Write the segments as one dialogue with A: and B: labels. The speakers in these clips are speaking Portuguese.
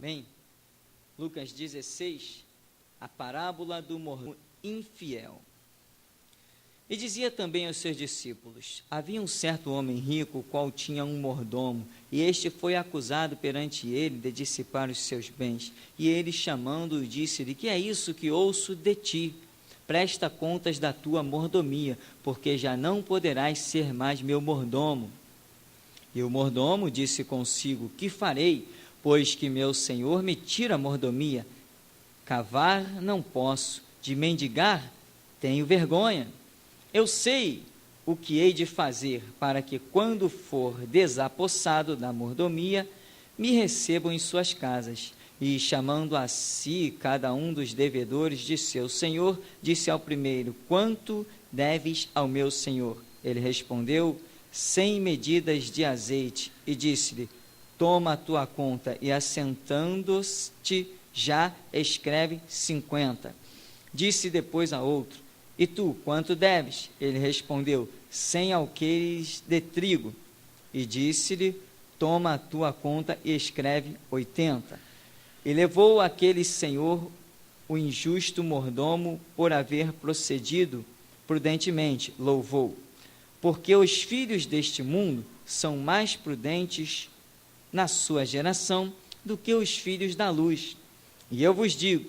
A: Amém? Lucas 16, a parábola do mordomo infiel. E dizia também aos seus discípulos: havia um certo homem rico, o qual tinha um mordomo, e este foi acusado perante ele de dissipar os seus bens. E ele, chamando-o, disse-lhe: que é isso que ouço de ti? Presta contas da tua mordomia, porque já não poderás ser mais meu mordomo. E o mordomo disse consigo: que farei, pois que meu senhor me tira a mordomia? Cavar não posso, de mendigar tenho vergonha. Eu sei o que hei de fazer, para que, quando for desapossado da mordomia, me recebam em suas casas. E, chamando a si cada um dos devedores de seu senhor, disse ao primeiro: quanto deves ao meu senhor? Ele respondeu: 100 medidas de azeite. E disse-lhe: toma a tua conta. E, assentando-te, já escreve 50. Disse depois a outro: e tu, quanto deves? Ele respondeu: 100 alqueires de trigo. E disse-lhe: toma a tua conta e escreve 80. E levou aquele senhor o injusto mordomo, por haver procedido prudentemente, louvou. Porque os filhos deste mundo são mais prudentes na sua geração do que os filhos da luz. E eu vos digo: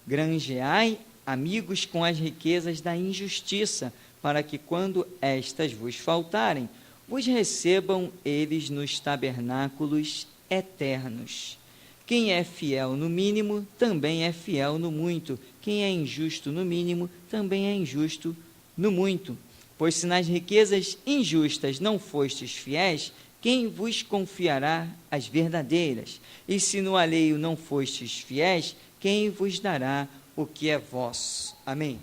A: granjeai amigos com as riquezas da injustiça, para que, quando estas vos faltarem, vos recebam eles nos tabernáculos eternos. Quem é fiel no mínimo, também é fiel no muito. Quem é injusto no mínimo, também é injusto no muito. Pois se nas riquezas injustas não fostes fiéis, quem vos confiará as verdadeiras? E se no alheio não fostes fiéis, quem vos dará o que é vosso? Amém?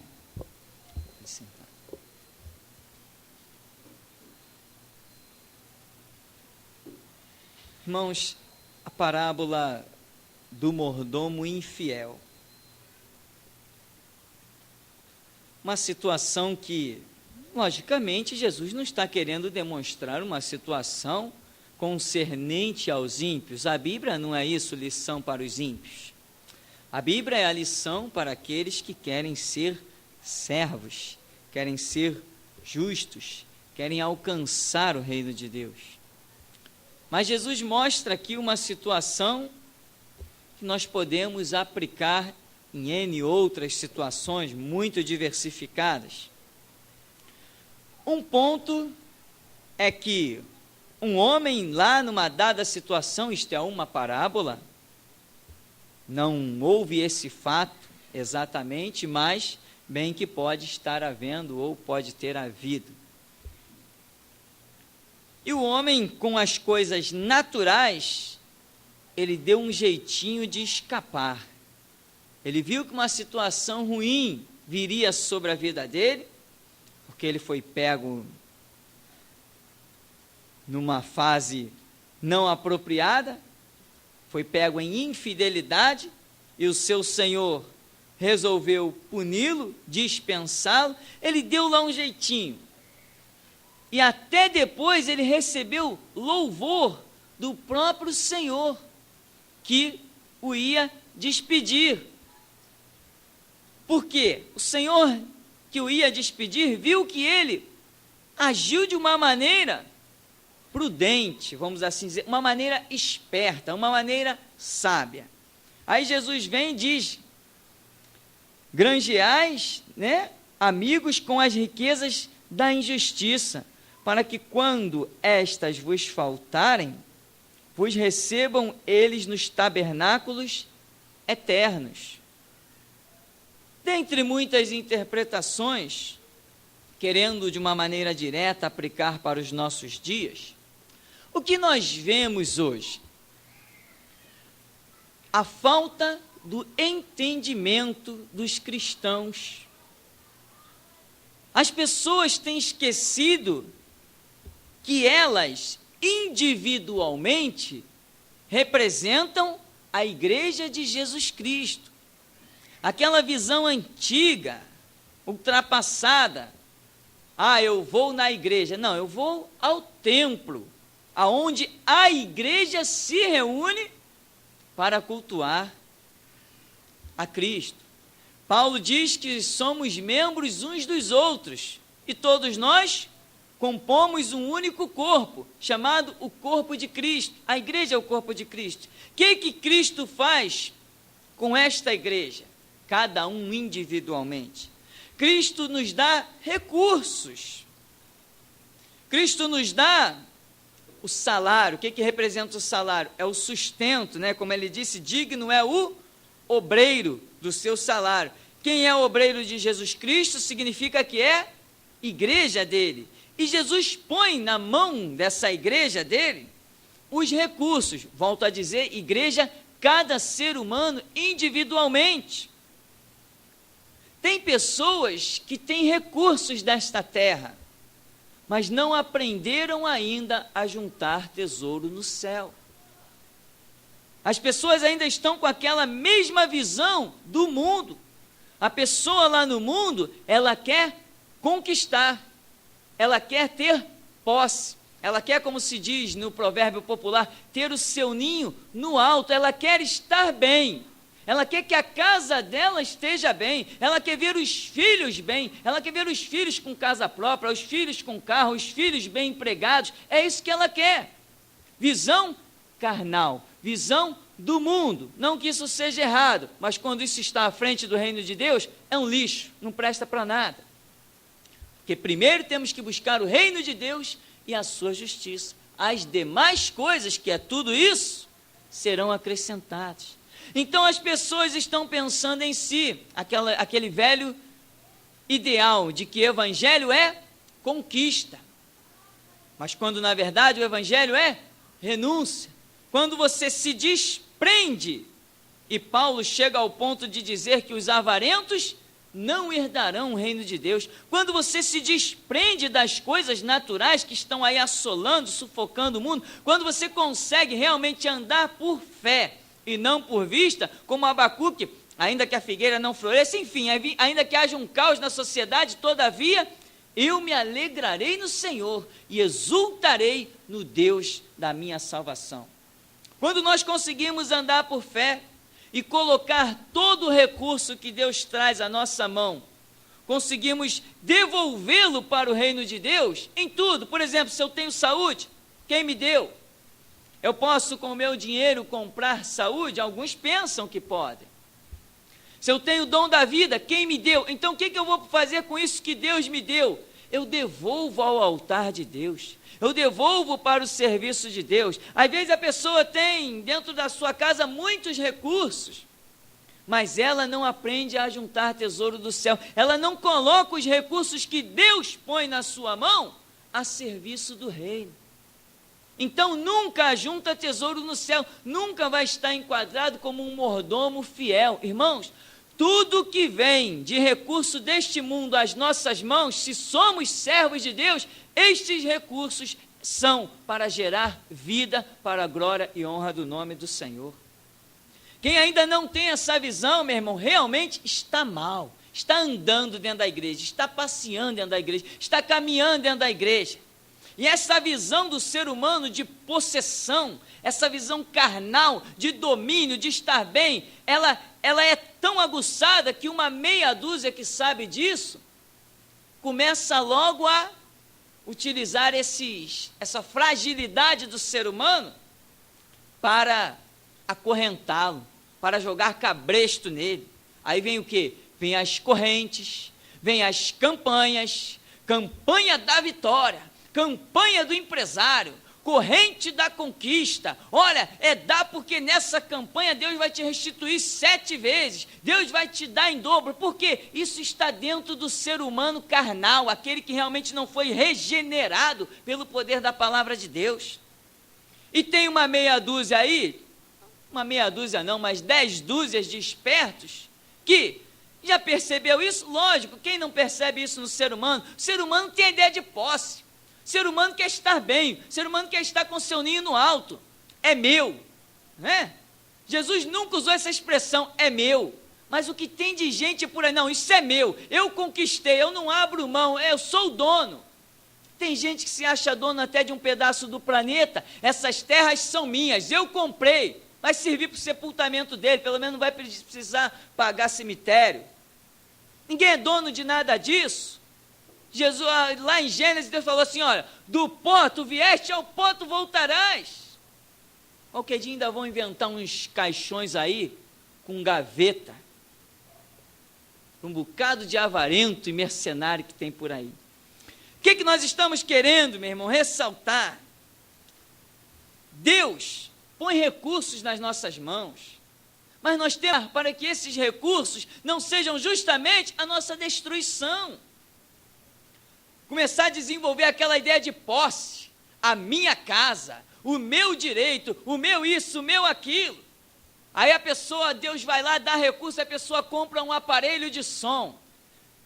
A: Irmãos, a parábola do mordomo infiel. Uma situação que, logicamente, Jesus não está querendo demonstrar uma situação concernente aos ímpios. A Bíblia não é isso, lição para os ímpios. A Bíblia é a lição para aqueles que querem ser servos, querem ser justos, querem alcançar o reino de Deus. Mas Jesus mostra aqui uma situação que nós podemos aplicar em N outras situações muito diversificadas. Um ponto é que um homem lá numa dada situação, isto é uma parábola, não houve esse fato exatamente, mas bem que pode estar havendo ou pode ter havido. E o homem, com as coisas naturais, ele deu um jeitinho de escapar. Ele viu que uma situação ruim viria sobre a vida dele, porque ele foi pego numa fase não apropriada, foi pego em infidelidade, e o seu senhor resolveu puni-lo, dispensá-lo. Ele deu lá um jeitinho. E até depois ele recebeu louvor do próprio Senhor, que o ia despedir. Por quê? O Senhor que o ia despedir viu que ele agiu de uma maneira prudente, vamos assim dizer, uma maneira esperta, uma maneira sábia. Aí Jesus vem e diz: granjeais, amigos com as riquezas da injustiça, para que, quando estas vos faltarem, vos recebam eles nos tabernáculos eternos. Dentre muitas interpretações, querendo de uma maneira direta aplicar para os nossos dias, o que nós vemos hoje? A falta do entendimento dos cristãos. As pessoas têm esquecido que elas, individualmente, representam a Igreja de Jesus Cristo. Aquela visão antiga, ultrapassada: eu vou na igreja. Não, eu vou ao templo, aonde a igreja se reúne para cultuar a Cristo. Paulo diz que somos membros uns dos outros e todos nós compomos um único corpo, chamado o corpo de Cristo. A igreja é o corpo de Cristo. O que Cristo faz com esta igreja? Cada um individualmente. Cristo nos dá recursos. Cristo nos dá o salário. O que representa o salário? É o sustento, né? Como ele disse, digno é o obreiro do seu salário. Quem é o obreiro de Jesus Cristo significa que é igreja dele. E Jesus põe na mão dessa igreja dele os recursos. Volto a dizer, igreja, cada ser humano individualmente. Tem pessoas que têm recursos desta terra, mas não aprenderam ainda a juntar tesouro no céu. As pessoas ainda estão com aquela mesma visão do mundo. A pessoa lá no mundo, ela quer conquistar, ela quer ter posse, ela quer, como se diz no provérbio popular, ter o seu ninho no alto, ela quer estar bem, ela quer que a casa dela esteja bem, ela quer ver os filhos bem, ela quer ver os filhos com casa própria, os filhos com carro, os filhos bem empregados, é isso que ela quer. Visão carnal, visão do mundo. Não que isso seja errado, mas quando isso está à frente do reino de Deus, é um lixo, não presta para nada. Porque primeiro temos que buscar o reino de Deus e a sua justiça. As demais coisas, que é tudo isso, serão acrescentadas. Então as pessoas estão pensando em si, aquele velho ideal de que evangelho é conquista. Mas quando na verdade o evangelho é renúncia. Quando você se desprende, e Paulo chega ao ponto de dizer que os avarentos não herdarão o reino de Deus. Quando você se desprende das coisas naturais que estão aí assolando, sufocando o mundo, quando você consegue realmente andar por fé e não por vista, como Abacuque, ainda que a figueira não floresça, enfim, ainda que haja um caos na sociedade, todavia, eu me alegrarei no Senhor e exultarei no Deus da minha salvação. Quando nós conseguimos andar por fé e colocar todo o recurso que Deus traz à nossa mão, conseguimos devolvê-lo para o reino de Deus em tudo. Por exemplo, se eu tenho saúde, quem me deu? Eu posso com o meu dinheiro comprar saúde? Alguns pensam que podem. Se eu tenho o dom da vida, quem me deu? Então o que eu vou fazer com isso que Deus me deu? Eu devolvo ao altar de Deus. Eu devolvo para o serviço de Deus. Às vezes a pessoa tem dentro da sua casa muitos recursos, mas ela não aprende a juntar tesouro do céu. Ela não coloca os recursos que Deus põe na sua mão a serviço do reino. Então nunca junta tesouro no céu, nunca vai estar enquadrado como um mordomo fiel. Irmãos, tudo que vem de recurso deste mundo às nossas mãos, se somos servos de Deus, estes recursos são para gerar vida para a glória e honra do nome do Senhor. Quem ainda não tem essa visão, meu irmão, realmente está mal, está andando dentro da igreja, está passeando dentro da igreja, está caminhando dentro da igreja. E essa visão do ser humano de possessão, essa visão carnal, de domínio, de estar bem, ela é tão aguçada que uma meia dúzia que sabe disso, começa logo a utilizar essa fragilidade do ser humano para acorrentá-lo, para jogar cabresto nele. Aí vem o quê? Vem as correntes, vem as campanhas, campanha da vitória, campanha do empresário, corrente da conquista. Olha, dá porque nessa campanha Deus vai te restituir 7 vezes, Deus vai te dar em dobro, porque isso está dentro do ser humano carnal, aquele que realmente não foi regenerado pelo poder da palavra de Deus. E tem uma meia dúzia aí, uma meia dúzia não, mas 10 dúzias de espertos, que já percebeu isso? Lógico, quem não percebe isso no ser humano? O ser humano tem a ideia de posse. O ser humano quer estar bem, o ser humano quer estar com seu ninho no alto, é meu, né? Jesus nunca usou essa expressão, é meu, mas o que tem de gente por aí, não, isso é meu, eu conquistei, eu não abro mão, eu sou o dono. Tem gente que se acha dono até de um pedaço do planeta, essas terras são minhas, eu comprei, vai servir para o sepultamento dele, pelo menos não vai precisar pagar cemitério. Ninguém é dono de nada disso. Jesus, lá em Gênesis, Deus falou assim, olha, do pó tu vieste, ao pó tu voltarás. Qualquer dia ainda vão inventar uns caixões aí, com gaveta, um bocado de avarento e mercenário que tem por aí. O que nós estamos querendo, meu irmão, ressaltar? Deus põe recursos nas nossas mãos, mas nós temos para que esses recursos não sejam justamente a nossa destruição. Começar a desenvolver aquela ideia de posse, a minha casa, o meu direito, o meu isso, o meu aquilo. Aí a pessoa, Deus vai lá, dá recurso, a pessoa compra um aparelho de som.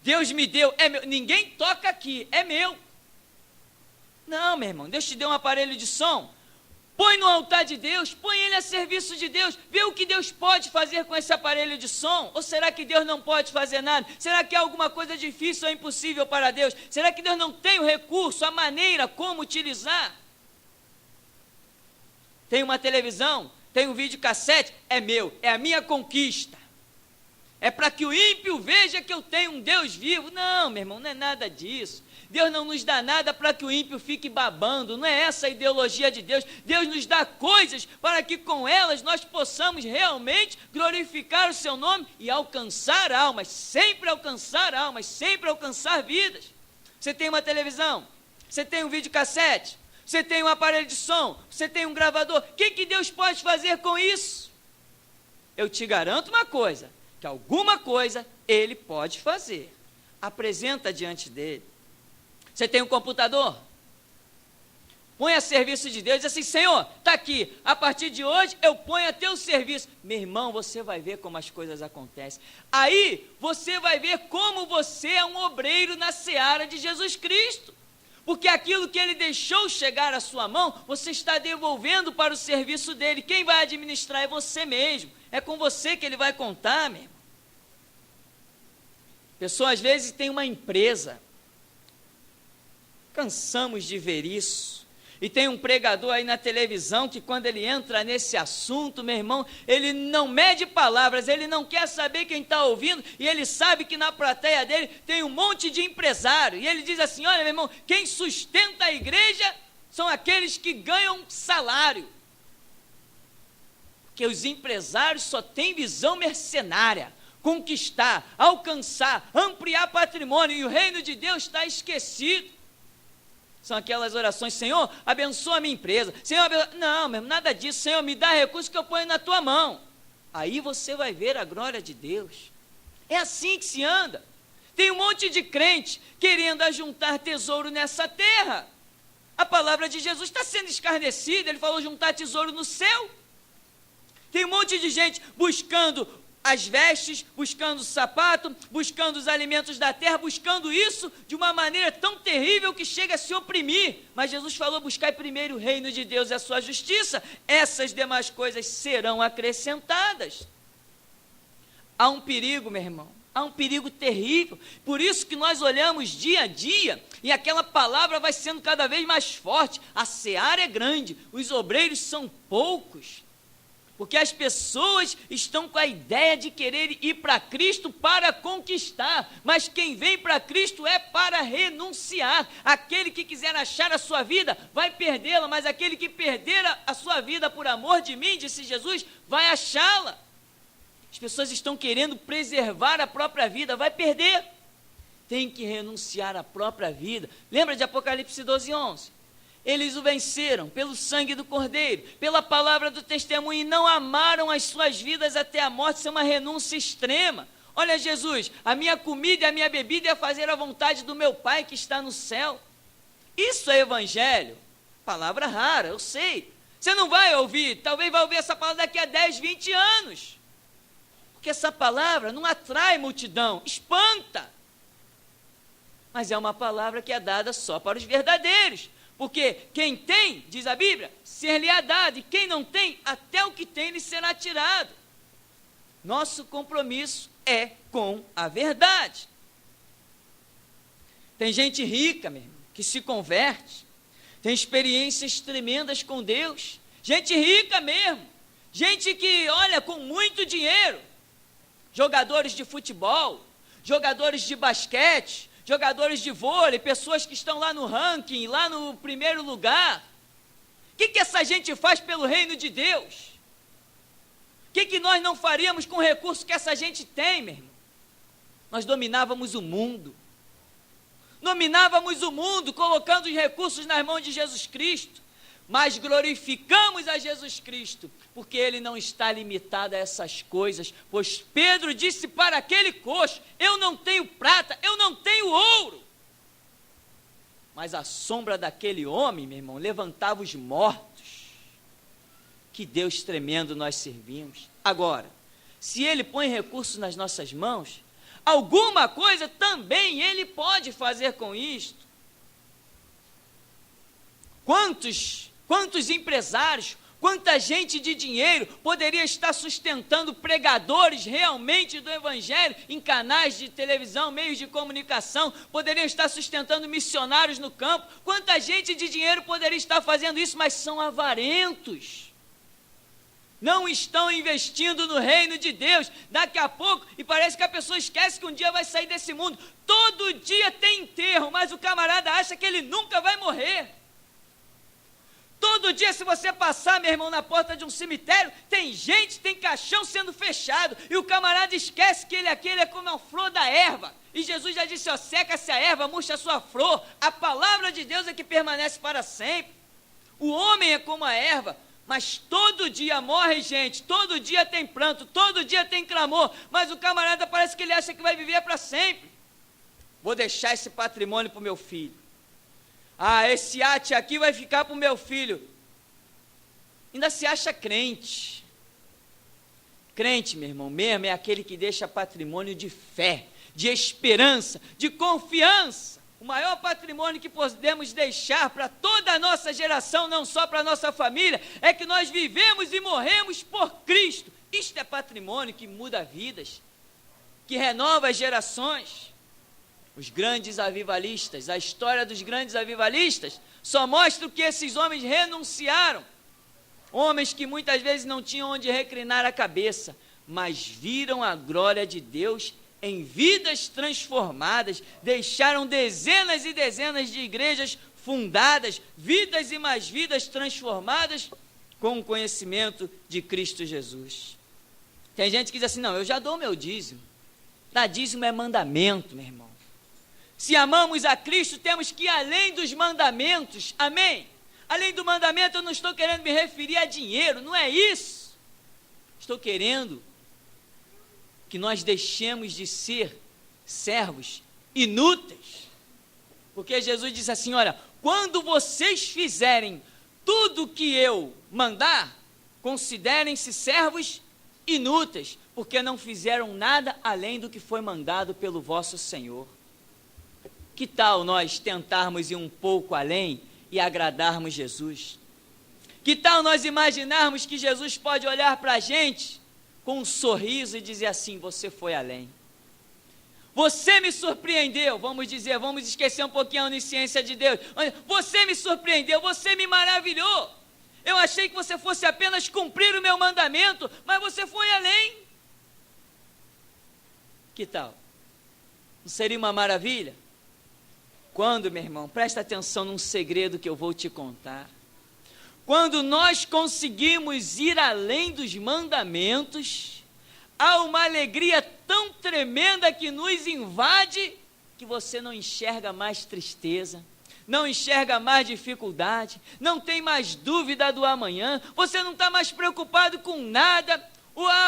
A: Deus me deu, é meu, ninguém toca aqui, é meu. Não, meu irmão, Deus te deu um aparelho de som, põe no altar de Deus, põe ele a serviço de Deus, vê o que Deus pode fazer com esse aparelho de som. Ou será que Deus não pode fazer nada? Será que é alguma coisa difícil ou impossível para Deus? Será que Deus não tem o recurso, a maneira como utilizar? Tem uma televisão, tem um videocassete, é meu, é a minha conquista. É para que o ímpio veja que eu tenho um Deus vivo. Não, meu irmão, não é nada disso. Deus não nos dá nada para que o ímpio fique babando, não é essa a ideologia de Deus. Deus nos dá coisas para que com elas nós possamos realmente glorificar o seu nome e alcançar almas, sempre alcançar vidas. Você tem uma televisão, você tem um videocassete, você tem um aparelho de som, você tem um gravador, o que Deus pode fazer com isso? Eu te garanto uma coisa, que alguma coisa Ele pode fazer. Apresenta diante dEle. Você tem um computador? Põe a serviço de Deus, diz assim, Senhor, está aqui, a partir de hoje eu ponho a teu serviço. Meu irmão, você vai ver como as coisas acontecem. Aí, você vai ver como você é um obreiro na seara de Jesus Cristo. Porque aquilo que Ele deixou chegar à sua mão, você está devolvendo para o serviço dEle. Quem vai administrar é você mesmo. É com você que Ele vai contar, meu irmão. Pessoa, às vezes, tem uma empresa. Cansamos de ver isso. E tem um pregador aí na televisão que quando ele entra nesse assunto, meu irmão, ele não mede palavras, ele não quer saber quem está ouvindo, e ele sabe que na plateia dele tem um monte de empresário. E ele diz assim, olha, meu irmão, quem sustenta a igreja são aqueles que ganham salário. Porque os empresários só têm visão mercenária. Conquistar, alcançar, ampliar patrimônio, e o reino de Deus está esquecido. São aquelas orações, Senhor, abençoa a minha empresa, Senhor, abençoa... Não, mesmo, nada disso, Senhor, me dá recursos que eu ponho na tua mão. Aí você vai ver a glória de Deus. É assim que se anda. Tem um monte de crente querendo ajuntar tesouro nessa terra. A palavra de Jesus está sendo escarnecida, ele falou juntar tesouro no céu. Tem um monte de gente buscando as vestes, buscando o sapato, buscando os alimentos da terra, buscando isso de uma maneira tão terrível que chega a se oprimir. Mas Jesus falou, buscai primeiro o reino de Deus e a sua justiça, essas demais coisas serão acrescentadas. Há um perigo, meu irmão, há um perigo terrível, por isso que nós olhamos dia a dia, e aquela palavra vai sendo cada vez mais forte, a seara é grande, os obreiros são poucos, porque as pessoas estão com a ideia de querer ir para Cristo para conquistar, mas quem vem para Cristo é para renunciar. Aquele que quiser achar a sua vida, vai perdê-la, mas aquele que perder a sua vida por amor de mim, disse Jesus, vai achá-la. As pessoas estão querendo preservar a própria vida, vai perder. Tem que renunciar à própria vida. Lembra de Apocalipse 12:11? Eles o venceram pelo sangue do Cordeiro, pela palavra do testemunho, e não amaram as suas vidas até a morte. Isso é uma renúncia extrema. Olha, Jesus, a minha comida e a minha bebida é fazer a vontade do meu Pai que está no céu. Isso é evangelho. Palavra rara, eu sei. Você não vai ouvir, talvez vai ouvir essa palavra daqui a 10, 20 anos. Porque essa palavra não atrai multidão, espanta. Mas é uma palavra que é dada só para os verdadeiros. Porque quem tem, diz a Bíblia, ser-lhe-á dado, e quem não tem, até o que tem lhe será tirado. Nosso compromisso é com a verdade. Tem gente rica, meu irmão, que se converte, tem experiências tremendas com Deus, gente rica mesmo, gente que, olha, com muito dinheiro, jogadores de futebol, jogadores de basquete, jogadores de vôlei, pessoas que estão lá no ranking, lá no primeiro lugar. O que essa gente faz pelo reino de Deus? O que nós não faríamos com o recurso que essa gente tem, meu irmão? Nós dominávamos o mundo. Dominávamos o mundo, colocando os recursos nas mãos de Jesus Cristo. Mas glorificamos a Jesus Cristo, porque Ele não está limitado a essas coisas. Pois Pedro disse para aquele coxo: eu não tenho prata, eu não tenho ouro. Mas a sombra daquele homem, meu irmão, levantava os mortos. Que Deus tremendo nós servimos. Agora, se Ele põe recursos nas nossas mãos, alguma coisa também Ele pode fazer com isto. Quantos empresários, quanta gente de dinheiro poderia estar sustentando pregadores realmente do Evangelho em canais de televisão, meios de comunicação, poderia estar sustentando missionários no campo, quanta gente de dinheiro poderia estar fazendo isso, mas são avarentos. Não estão investindo no reino de Deus. Daqui a pouco, e parece que a pessoa esquece que um dia vai sair desse mundo. Todo dia tem enterro, mas o camarada acha que ele nunca vai morrer. Todo dia, se você passar, meu irmão, na porta de um cemitério, tem gente, tem caixão sendo fechado, e o camarada esquece que ele é como a flor da erva. E Jesus já disse, ó, seca-se a erva, murcha a sua flor. A palavra de Deus é que permanece para sempre. O homem é como a erva, mas todo dia morre gente, todo dia tem pranto, todo dia tem clamor, mas o camarada parece que ele acha que vai viver para sempre. Vou deixar esse patrimônio para o meu filho. Ah, esse iate aqui vai ficar para o meu filho. Ainda se acha crente. Crente, meu irmão, mesmo é aquele que deixa patrimônio de fé, de esperança, de confiança. O maior patrimônio que podemos deixar para toda a nossa geração, não só para a nossa família, é que nós vivemos e morremos por Cristo. Isto é patrimônio que muda vidas, que renova as gerações. Os grandes avivalistas, a história dos grandes avivalistas, só mostra que esses homens renunciaram. Homens que muitas vezes não tinham onde reclinar a cabeça, mas viram a glória de Deus em vidas transformadas, deixaram dezenas e dezenas de igrejas fundadas, vidas e mais vidas transformadas com o conhecimento de Cristo Jesus. Tem gente que diz assim, não, eu já dou meu dízimo. Dar dízimo é mandamento, meu irmão. Se amamos a Cristo, temos que ir além dos mandamentos, amém? Além do mandamento, eu não estou querendo me referir a dinheiro, não é isso. Estou querendo que nós deixemos de ser servos inúteis, porque Jesus disse assim, olha, quando vocês fizerem tudo o que eu mandar, considerem-se servos inúteis, porque não fizeram nada além do que foi mandado pelo vosso Senhor. Que tal nós tentarmos ir um pouco além e agradarmos Jesus? Que tal nós imaginarmos que Jesus pode olhar para a gente com um sorriso e dizer assim, você foi além. Você me surpreendeu, vamos dizer, vamos esquecer um pouquinho a onisciência de Deus. Você me surpreendeu, você me maravilhou. Eu achei que você fosse apenas cumprir o meu mandamento, mas você foi além. Que tal? Não seria uma maravilha? Quando, meu irmão, presta atenção num segredo que eu vou te contar. Quando nós conseguimos ir além dos mandamentos, há uma alegria tão tremenda que nos invade, que você não enxerga mais tristeza, não enxerga mais dificuldade, não tem mais dúvida do amanhã, você não está mais preocupado com nada.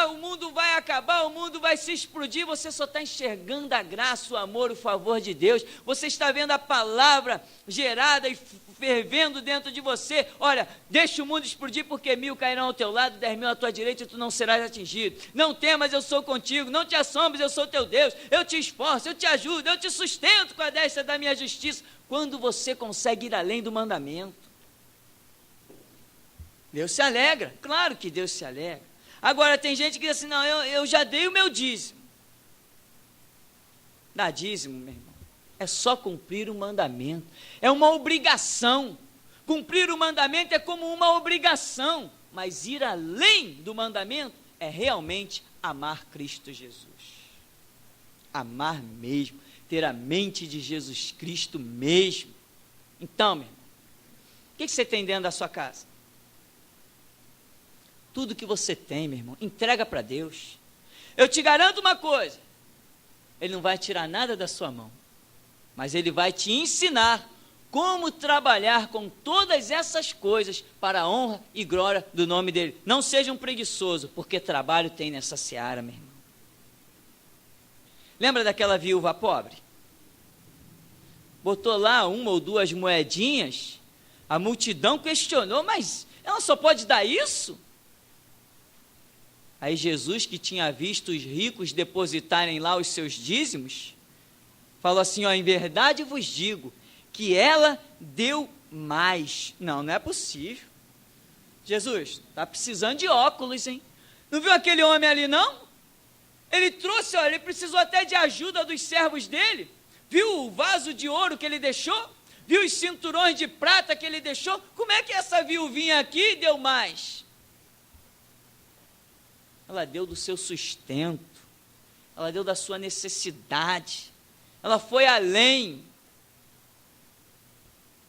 A: O mundo vai acabar, o mundo vai se explodir, você só está enxergando a graça, o amor, o favor de Deus, você está vendo a palavra gerada e fervendo dentro de você. Olha, deixa o mundo explodir, porque 1000 cairão ao teu lado, 10.000 à tua direita, e tu não serás atingido. Não temas, eu sou contigo, não te assombres, eu sou teu Deus, eu te esforço, eu te ajudo, eu te sustento com a destra da minha justiça. Quando você consegue ir além do mandamento, Deus se alegra, claro que Deus se alegra. Agora, tem gente que diz assim, não, eu já dei o meu dízimo. Dar dízimo, meu irmão, é só cumprir o mandamento. É uma obrigação. Cumprir o mandamento é como uma obrigação. mas ir além do mandamento é realmente amar Cristo Jesus. Amar mesmo, ter a mente de Jesus Cristo mesmo. Então, meu irmão, o que você tem dentro da sua casa? Tudo que você tem, meu irmão, entrega para Deus. Eu te garanto uma coisa, Ele não vai tirar nada da sua mão, mas Ele vai te ensinar como trabalhar com todas essas coisas para a honra e glória do nome dEle. Não seja um preguiçoso, porque trabalho tem nessa seara, meu irmão. Lembra daquela viúva pobre? Botou lá 1 ou 2 moedinhas, a multidão questionou, mas ela só pode dar isso? Aí Jesus, que tinha visto os ricos depositarem lá os seus dízimos, falou assim, ó, em verdade vos digo, que ela deu mais. Não, não é possível. Jesus, está precisando de óculos, hein? Não viu aquele homem ali, não? Ele trouxe, olha, ele precisou até de ajuda dos servos dele. Viu o vaso de ouro que ele deixou? Viu os cinturões de prata que ele deixou? Como é que essa viuvinha aqui deu mais? Ela deu do seu sustento, ela deu da sua necessidade, ela foi além.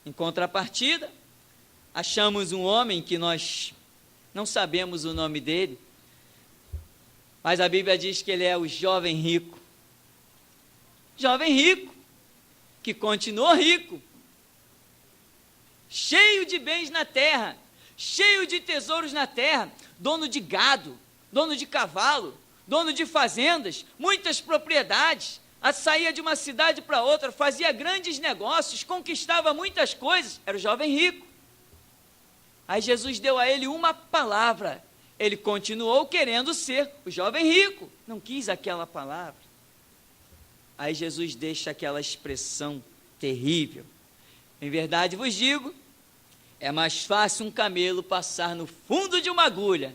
A: Em contrapartida, achamos um homem que nós não sabemos o nome dele, mas a Bíblia diz que ele é o jovem rico. Jovem rico, que continuou rico, cheio de bens na terra, cheio de tesouros na terra, dono de gado, dono de cavalo, dono de fazendas, muitas propriedades, saía de uma cidade para outra, fazia grandes negócios, conquistava muitas coisas, era o jovem rico. Aí Jesus deu a ele uma palavra, ele continuou querendo ser o jovem rico, não quis aquela palavra. Aí Jesus deixa aquela expressão terrível, em verdade vos digo, é mais fácil um camelo passar no fundo de uma agulha,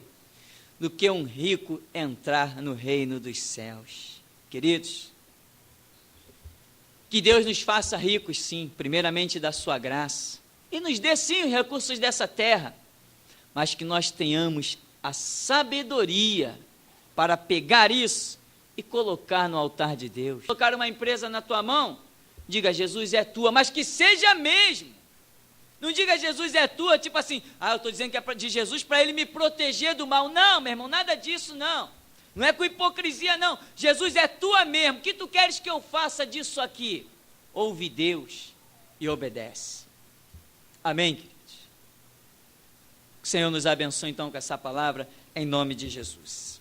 A: do que um rico entrar no reino dos céus. Queridos, que Deus nos faça ricos, sim, primeiramente da sua graça, e nos dê, sim, os recursos dessa terra, mas que nós tenhamos a sabedoria para pegar isso e colocar no altar de Deus. Colocar uma empresa na tua mão, diga, Jesus é tua, mas que seja mesmo. Não diga Jesus é tua, tipo assim, eu estou dizendo que é de Jesus para ele me proteger do mal. Não, meu irmão, nada disso não. Não é com hipocrisia não. Jesus é tua mesmo. O que tu queres que eu faça disso aqui? Ouve Deus e obedece. Amém, queridos? Que o Senhor nos abençoe então com essa palavra, em nome de Jesus.